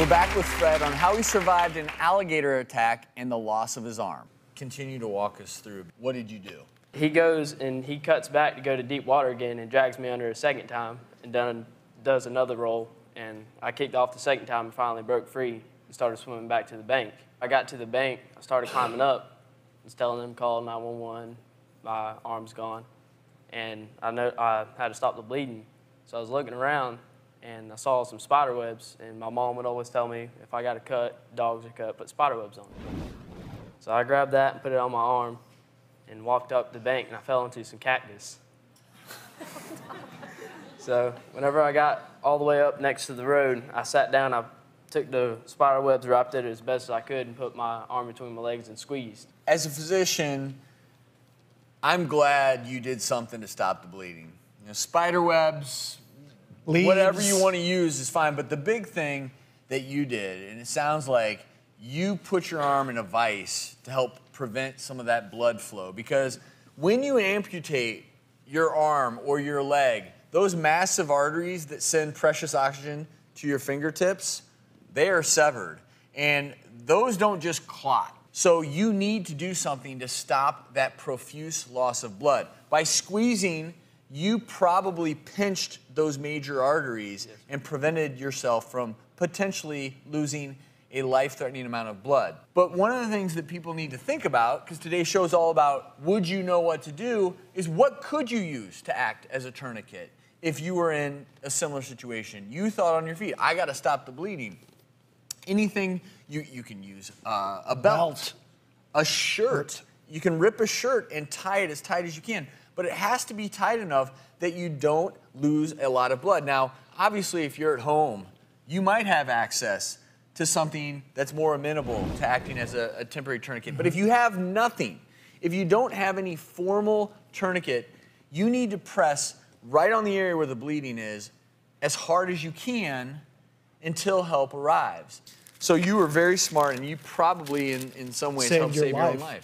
We're back with Fred on how he survived an alligator attack and the loss of his arm. Continue to walk us through. What did you do? He goes and he cuts back to go to deep water again and drags me under a second time and does another roll. And I kicked off the second time and finally broke free and started swimming back to the bank. I got to the bank, I started climbing up. I was telling them, call 911, my arm's gone. And I know I had to stop the bleeding. So I was looking around and I saw some spider webs, and my mom would always tell me if I got a cut, dogs are cut, put spider webs on it. So I grabbed that and put it on my arm and walked up the bank, and I fell into some cactus. So whenever I got all the way up next to the road, I sat down, I took the spider webs, wrapped it as best as I could, and put my arm between my legs and squeezed. As a physician, I'm glad you did something to stop the bleeding. You know, spider webs, leaves, whatever you want to use is fine, but the big thing that you did, and it sounds like you put your arm in a vise to help prevent some of that blood flow, because when you amputate your arm or your leg, those massive arteries that send precious oxygen to your fingertips, they are severed, and those don't just clot. So you need to do something to stop that profuse loss of blood. By squeezing, you probably pinched those major arteries and prevented yourself from potentially losing a life-threatening amount of blood. But one of the things that people need to think about, because today's show is all about would you know what to do, is what could you use to act as a tourniquet if you were in a similar situation? You thought on your feet, I gotta stop the bleeding. Anything, you can use a belt, a shirt. You can rip a shirt and tie it as tight as you can, but it has to be tight enough that you don't lose a lot of blood. Now, obviously, if you're at home, you might have access to something that's more amenable to acting as a temporary tourniquet. But if you have nothing, if you don't have any formal tourniquet, you need to press right on the area where the bleeding is as hard as you can until help arrives. So you were very smart, and you probably, in some ways, helped save your own life.